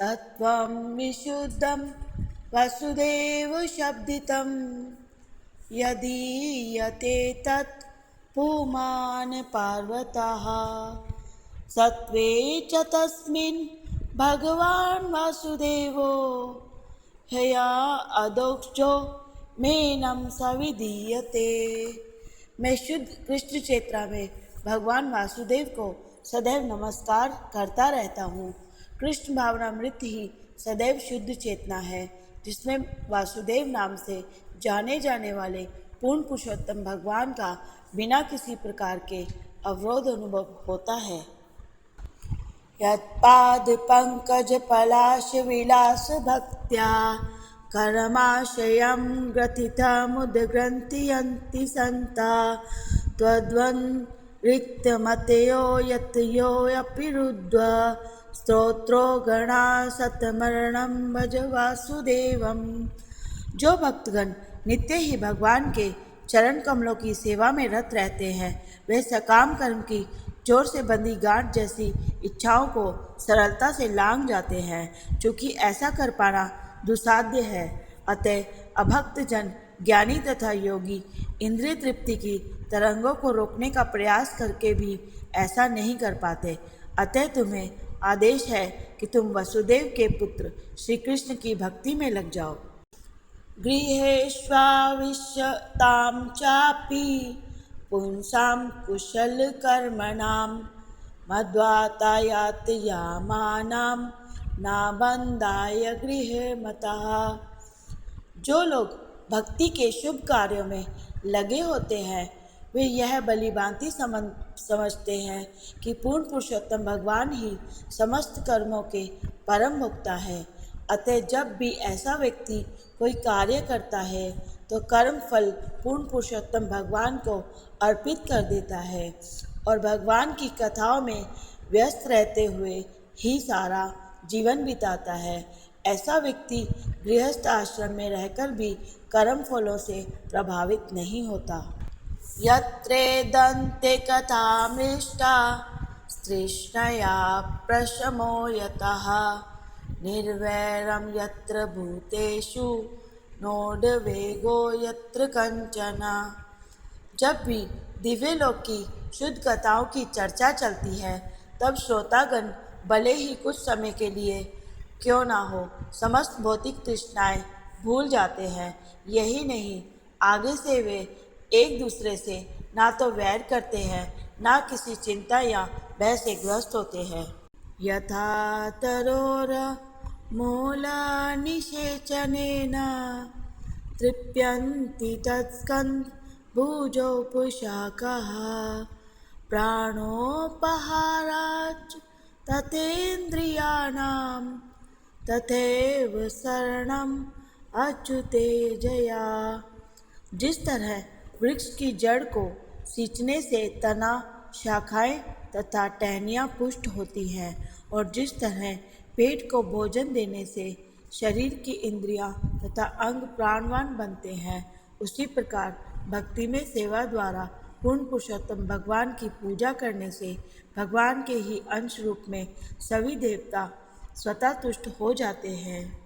सत्वं विशुद्धं वसुदेव शब्दितं यदीयते तत् पुमान् पार्वतः सत्वे च तस्मिन् भगवान् वासुदेवो हया अदोक्षो मेनं सविधीयते। मैं शुद्ध कृष्ण चेतना में भगवान वासुदेव को सदैव नमस्कार करता रहता हूँ। कृष्ण भावनामृत ही सदैव शुद्ध चेतना है, जिसमें वासुदेव नाम से जाने जाने वाले पूर्ण पुरुषोत्तम भगवान का बिना किसी प्रकार के अवरोध अनुभव होता है। यत्पाद पंकज पलाश विलास भक्त्या करमाशयं ग्रथितमुद्ग्रन्थयन्ति सन्ता त्वद्वन्रिक्तमतयो यतयोऽपि रुद्ध स्तोत्रो गणा सतमरणं भज वासुदेवम्। जो भक्तगण नित्य ही भगवान के चरण कमलों की सेवा में रत रहते हैं, वे सकाम कर्म की जोर से बंधी गांठ जैसी इच्छाओं को सरलता से लांघ जाते हैं। चूँकि ऐसा कर पाना दुसाध्य है, अतः अभक्त जन ज्ञानी तथा योगी इंद्रिय तृप्ति की तरंगों को रोकने का प्रयास करके भी ऐसा नहीं कर पाते। अतः तुम्हें आदेश है कि तुम वसुदेव के पुत्र श्री कृष्ण की भक्ति में लग जाओ। गृहेष्वाविश्यतां चापि पुंसां कुशलकर्मणां मद्वातायातयामानां नाबन्धाय गृहमतः। जो लोग भक्ति के शुभ कार्यों में लगे होते हैं, वे यह भलीभांति समझते हैं कि पूर्ण पुरुषोत्तम भगवान ही समस्त कर्मों के परम भोक्ता है। अतः जब भी ऐसा व्यक्ति कोई कार्य करता है तो कर्म फल पूर्ण पुरुषोत्तम भगवान को अर्पित कर देता है और भगवान की कथाओं में व्यस्त रहते हुए ही सारा जीवन बिताता है। ऐसा व्यक्ति गृहस्थ आश्रम में रहकर भी कर्म फलों से प्रभावित नहीं होता। यत्रेदन्ते कथामृष्टा तृष्णया प्रशमो यतः निर्वैरं यत्र भूतेषु नोडवेगो यत्र कंचन। जब भी दिव्य लोक की शुद्ध कथाओं की चर्चा चलती है, तब श्रोतागण भले ही कुछ समय के लिए क्यों ना हो समस्त भौतिक तृष्णाएं भूल जाते हैं। यही नहीं, आगे से वे एक दूसरे से ना तो वैर करते हैं, ना किसी चिंता या भय से ग्रस्त होते हैं। यथा तरोर मूलनिषेचनेन तृप्यन्ति तत्स्कन्ध भुजौ पुशाकः प्राणोपहाराच्च तथेन्द्रियाणां तथैव शरणम् अच्युते जया। जिस तरह वृक्ष की जड़ को सींचने से तना, शाखाएं तथा टहनियाँ पुष्ट होती हैं और जिस तरह पेट को भोजन देने से शरीर की इंद्रियां तथा अंग प्राणवान बनते हैं, उसी प्रकार भक्ति में सेवा द्वारा पूर्ण पुरुषोत्तम भगवान की पूजा करने से भगवान के ही अंश रूप में सभी देवता स्वतः तुष्ट हो जाते हैं।